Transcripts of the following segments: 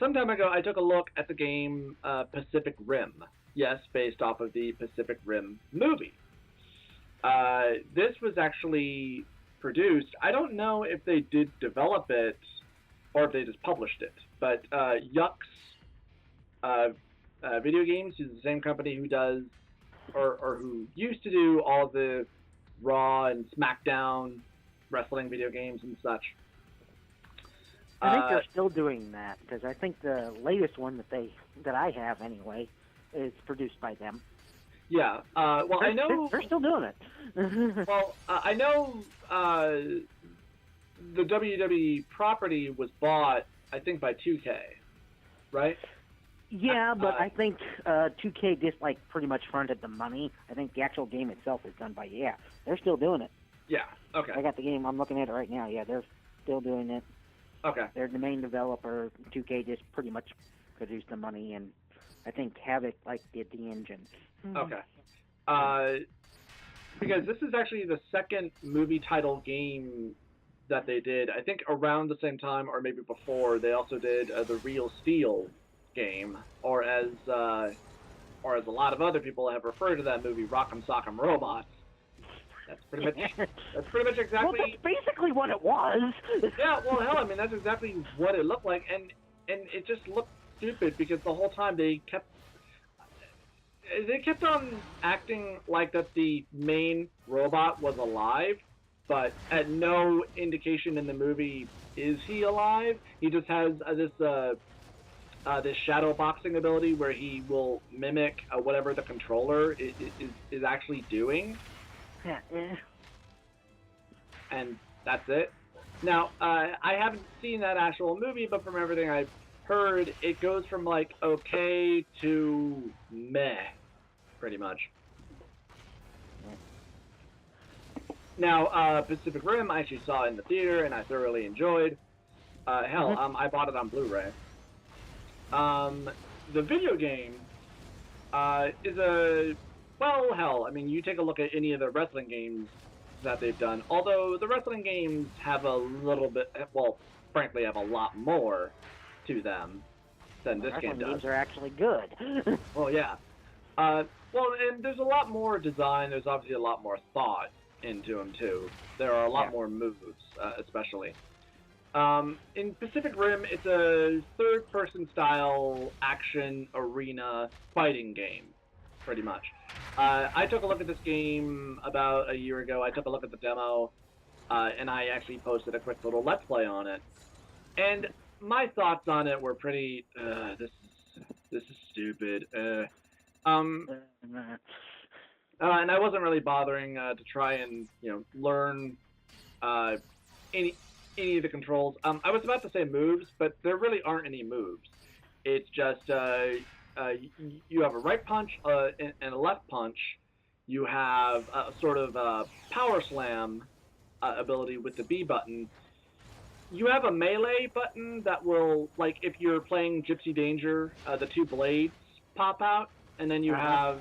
some time ago, I took a look at the game Pacific Rim. Yes, based off of the Pacific Rim movie. This was actually produced. I don't know if they did develop it or if they just published it, but Yuck's video games is the same company who does or who used to do all the Raw and SmackDown wrestling video games and such. I think they're still doing that because I think the latest one that I have anyway is produced by them. Yeah. Well, I know they're still doing it. Well, I know the WWE property was bought, I think, by 2K, right? Yeah, but I think 2K just like pretty much fronted the money. I think the actual game itself is done by they're still doing it. Yeah. Okay. I got the game. I'm looking at it right now. Yeah, they're still doing it. Okay. They're the main developer. 2K just pretty much produced the money, and I think Havoc did the engine. Okay. Because this is actually the second movie title game that they did. I think around the same time, or maybe before, they also did the Real Steel game, or as a lot of other people have referred to that movie, Rock'em Sock'em Robots. That's pretty much exactly. Well, that's basically what it was. Yeah, well, hell, I mean, that's exactly what it looked like, and it just looked stupid because the whole time they kept on acting like that the main robot was alive, but at no indication in the movie is he alive. He just has this shadow boxing ability where he will mimic whatever the controller is actually doing. And that's it. Now, I haven't seen that actual movie, but from everything I've heard, it goes from okay to meh, pretty much. Now, Pacific Rim I actually saw in the theater and I thoroughly enjoyed. I bought it on Blu-ray. The video game is I mean, you take a look at any of the wrestling games that they've done, although the wrestling games have a little bit, frankly, have a lot more to them than this game does. Games are actually good. Well, yeah. And there's a lot more design, there's obviously a lot more thought into them, too. There are a lot more moves, especially. In Pacific Rim, it's a third-person style action arena fighting game, pretty much. I took a look at this game about a year ago. I took a look at the demo, and I actually posted a quick little Let's Play on it. And my thoughts on it were pretty, this is stupid. And I wasn't really bothering to try and, learn any of the controls. I was about to say moves, but there really aren't any moves. It's just you have a right punch and a left punch. You have a sort of power slam ability with the B button. You have a melee button that will, if you're playing Gypsy Danger, the two blades pop out, and then you have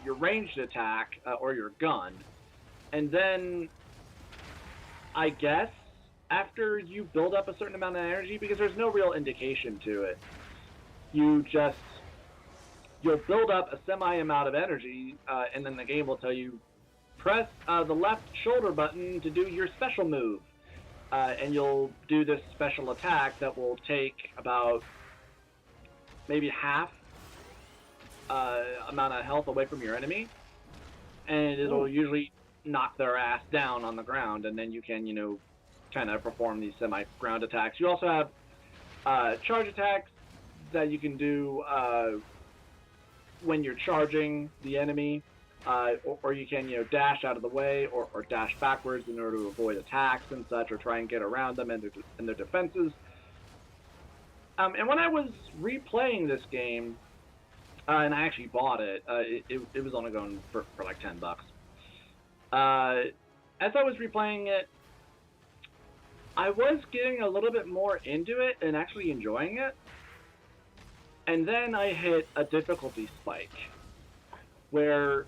your ranged attack or your gun. And then, I guess, after you build up a certain amount of energy, because there's no real indication to it, you'll build up a semi amount of energy, and then the game will tell you, press the left shoulder button to do your special move. And you'll do this special attack that will take about maybe half amount of health away from your enemy. And it'll usually knock their ass down on the ground, and then you can, kind of perform these semi-ground attacks. You also have charge attacks that you can do when you're charging the enemy, or you can, dash out of the way or dash backwards in order to avoid attacks and such, or try and get around them and their defenses. And when I was replaying this game, and I actually bought it, it was only going for like $10. As I was replaying it, I was getting a little bit more into it and actually enjoying it. And then I hit a difficulty spike where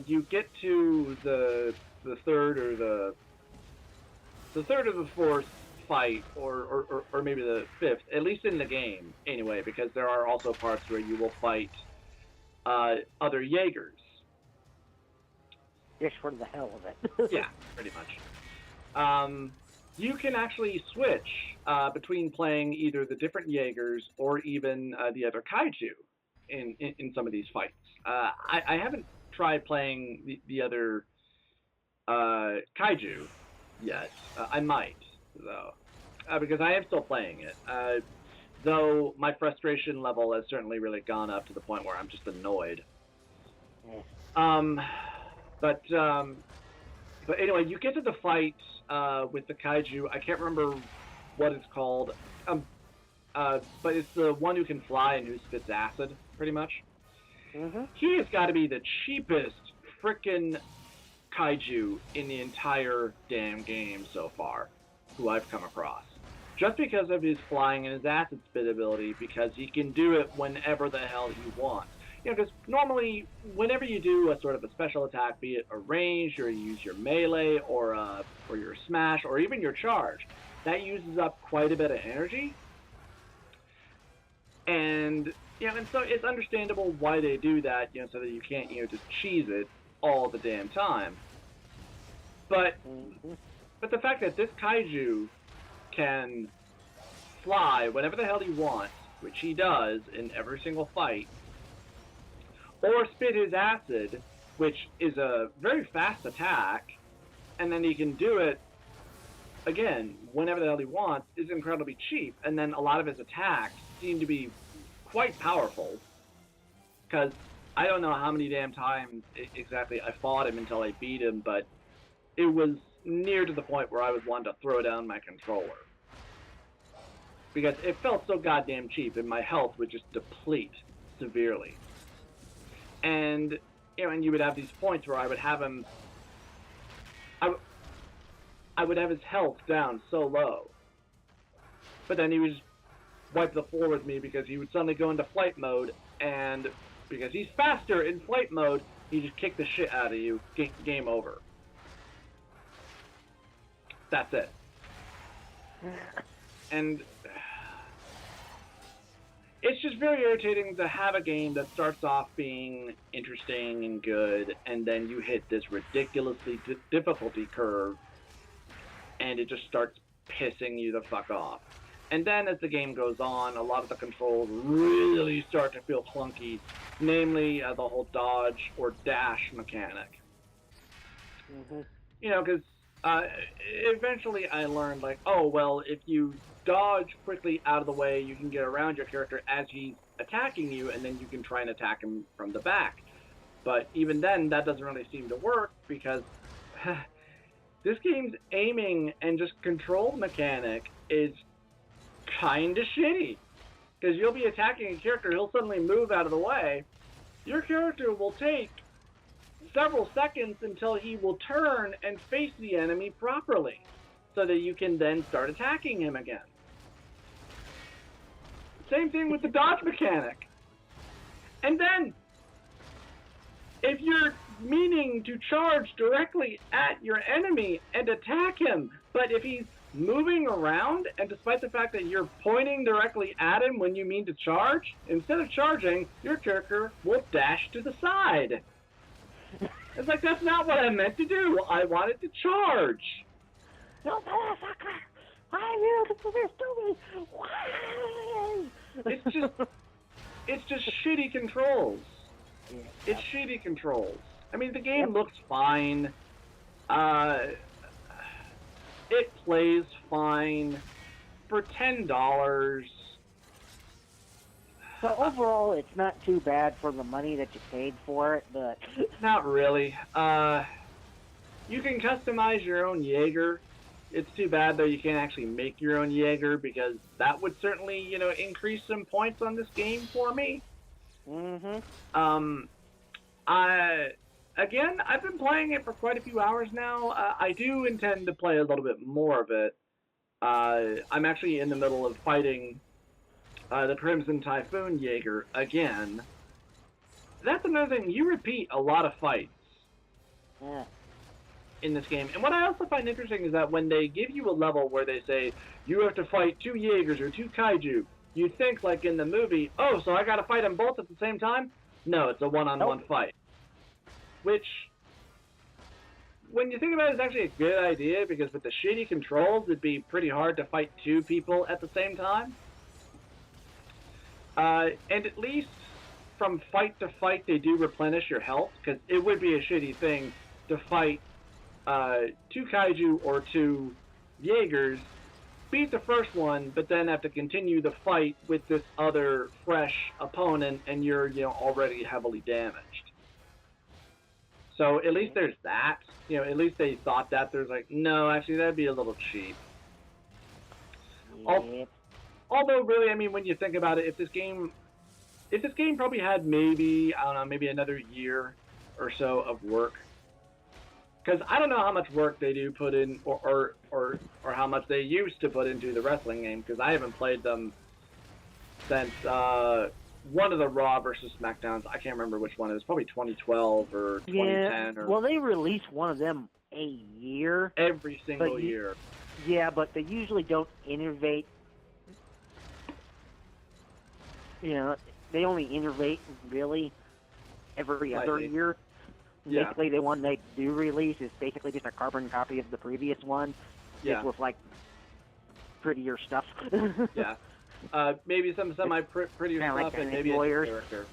you get to the third or the fourth fight, or maybe the fifth, at least in the game anyway, because there are also parts where you will fight other Jaegers. Just for the hell of it. Yeah, pretty much. You can actually switch between playing either the different Jaegers or even the other kaiju in some of these fights. I haven't tried playing the other kaiju yet. I might, though, because I am still playing it. Though my frustration level has certainly really gone up to the point where I'm just annoyed. But anyway, you get to the fight with the kaiju. I can't remember what it's called. But it's the one who can fly and who spits acid, pretty much. Mm-hmm. He has got to be the cheapest frickin' kaiju in the entire damn game so far, who I've come across. Just because of his flying and his acid spit ability, because he can do it whenever the hell he wants. You know, because normally, whenever you do a sort of a special attack, be it a range, or you use your melee, or your smash, or even your charge, that uses up quite a bit of energy. And, you know, and so it's understandable why they do that, you know, so that you can't, you know, just cheese it all the damn time. But the fact that this kaiju can fly whenever the hell he wants, which he does in every single fight, or spit his acid, which is a very fast attack, and then he can do it again whenever the hell he wants, is incredibly cheap. And then a lot of his attacks seem to be quite powerful, because I don't know how many damn times exactly I fought him until I beat him, but it was near to the point where I was wanting to throw down my controller, because it felt so goddamn cheap and my health would just deplete severely. And, you know, and you would have these points where I would have him, I would have his health down so low, but then he would just wipe the floor with me because he would suddenly go into flight mode, and because he's faster in flight mode, he just kick the shit out of you. Game over. That's it. And it's just very irritating to have a game that starts off being interesting and good, and then you hit this ridiculously difficulty curve, and it just starts pissing you the fuck off. And then as the game goes on, a lot of the controls really start to feel clunky, namely the whole dodge or dash mechanic. Mm-hmm. You know, because eventually I learned, like, oh, well, if you dodge quickly out of the way, you can get around your character as he's attacking you, and then you can try and attack him from the back. But even then, that doesn't really seem to work, because this game's aiming and just control mechanic is kind of shitty. Because you'll be attacking a character, he'll suddenly move out of the way. Your character will take several seconds until he will turn and face the enemy properly, so that you can then start attacking him again. Same thing with the dodge mechanic. And then, if you're meaning to charge directly at your enemy and attack him, but if he's moving around, and despite the fact that you're pointing directly at him when you mean to charge, instead of charging, your character will dash to the side. It's like, that's not what I meant to do. I wanted to charge. No, motherfucker! Why you do this to me? Why? It's just shitty controls. Yeah. It's shitty controls. I mean, the game looks fine. It plays fine for $10. So overall, it's not too bad for the money that you paid for it, but Not really. You can customize your own Jaeger. It's too bad, though, you can't actually make your own Jaeger, because that would certainly, you know, increase some points on this game for me. Mm-hmm. I've been playing it for quite a few hours now. I do intend to play a little bit more of it. I'm actually in the middle of fighting the Crimson Typhoon Jaeger again. That's another thing. You repeat a lot of fights. Yeah. in this game. And what I also find interesting is that when they give you a level where they say you have to fight 2 Jaegers or 2 Kaiju, you think like in the movie, oh, so I got to fight them both at the same time? No, it's a one-on-one fight. Which, when you think about it, is actually a good idea, because with the shitty controls, it'd be pretty hard to fight 2 people at the same time. And at least from fight to fight, they do replenish your health, because it would be a shitty thing to fight 2 Kaiju or 2 Jaegers, beat the first one, but then have to continue the fight with this other fresh opponent, and you're, already heavily damaged. So at least there's that. At least they thought that. There's like, no, actually, that'd be a little cheap. Yep. Although, really, I mean, when you think about it, if this game probably had maybe, I don't know, maybe another year or so of work. Because I don't know how much work they do put in, or how much they used to put into the wrestling game, because I haven't played them since one of the Raw versus SmackDowns. I can't remember which one. It was probably 2012 or 2010. Yeah, well, they release one of them a year. Every single year. Yeah, but they usually don't innovate. They only innovate really every other year. Yeah. Basically, the one they do release is basically just a carbon copy of the previous one, just with like prettier stuff. Yeah. Maybe some prettier stuff, like and maybe a character.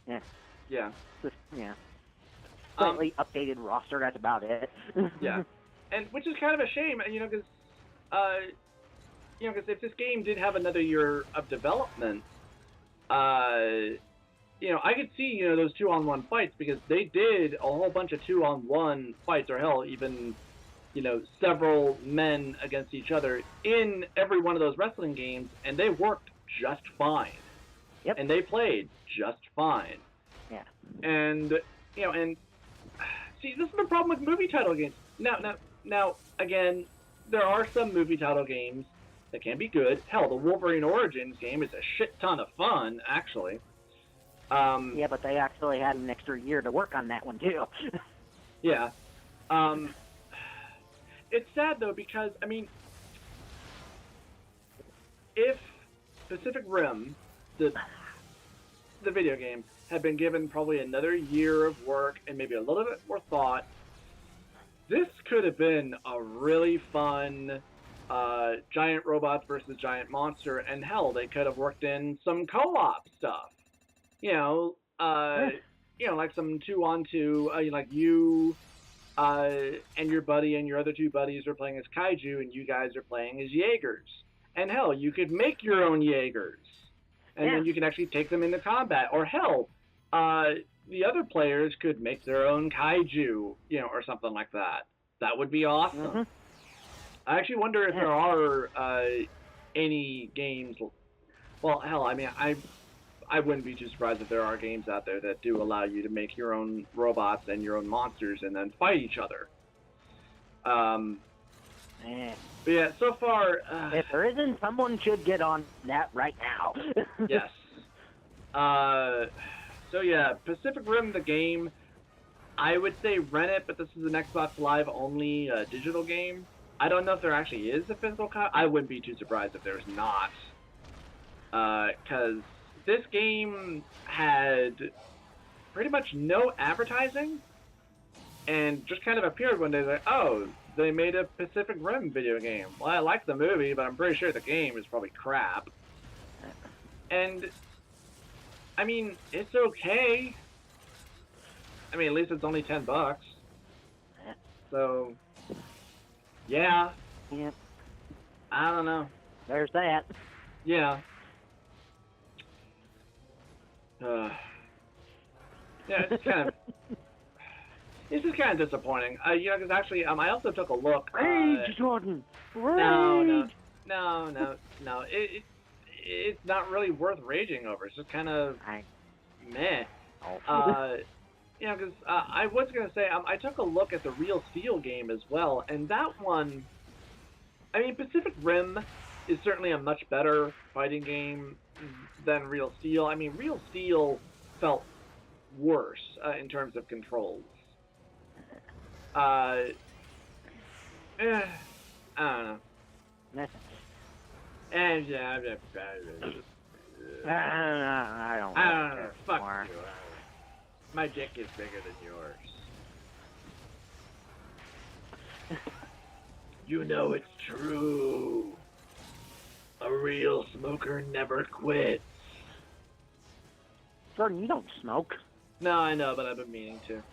Yeah. Yeah. Yeah. Slightly updated roster. That's about it. Yeah. And which is kind of a shame, because if this game did have another year of development, I could see, those 2-on-1 fights, because they did a whole bunch of 2-on-1 fights, or hell, even, several men against each other in every one of those wrestling games, and they worked just fine. Yep. And they played just fine. Yeah. And, and see, this is the problem with movie title games. Now, again, there are some movie title games that can be good. Hell, the Wolverine Origins game is a shit ton of fun, actually. Yeah, but they actually had an extra year to work on that one, too. Yeah. It's sad, though, because, if Pacific Rim, the video game, had been given probably another year of work and maybe a little bit more thought, this could have been a really fun giant robots versus giant monster, and hell, they could have worked in some co-op stuff. Like some 2-on-2, like you and your buddy and your other 2 buddies are playing as Kaiju, and you guys are playing as Jaegers. And hell, you could make your own Jaegers, and then you can actually take them into combat. Or hell, the other players could make their own Kaiju, or something like that. That would be awesome. Mm-hmm. I actually wonder if there are any games. Well, hell, I wouldn't be too surprised if there are games out there that do allow you to make your own robots and your own monsters and then fight each other. But yeah, so far... if there isn't, someone should get on that right now. Yes. So yeah, Pacific Rim, the game, I would say rent it, but this is an Xbox Live only digital game. I don't know if there actually is a physical copy. I wouldn't be too surprised if there's not. Because this game had pretty much no advertising, and just kind of appeared one day like, oh, they made a Pacific Rim video game. Well, I like the movie, but I'm pretty sure the game is probably crap. And, it's okay. At least it's only $10. So, yeah. Yeah. I don't know. There's that. Yeah. Yeah, it's just kind of disappointing. Because actually, I also took a look. Rage, Jordan. Rage. No. It's not really worth raging over. It's just kind of meh. Because I was gonna say I took a look at the Real Steel game as well, and that one, Pacific Rim is certainly a much better fighting game than Real Steel. Real Steel felt worse in terms of controls. Uh, I don't know. And yeah, I don't I really don't know. care Fuck anymore. you. My dick is bigger than yours. You know it's true. A real smoker never quits. Jordan, you don't smoke. No, I know, but I've been meaning to.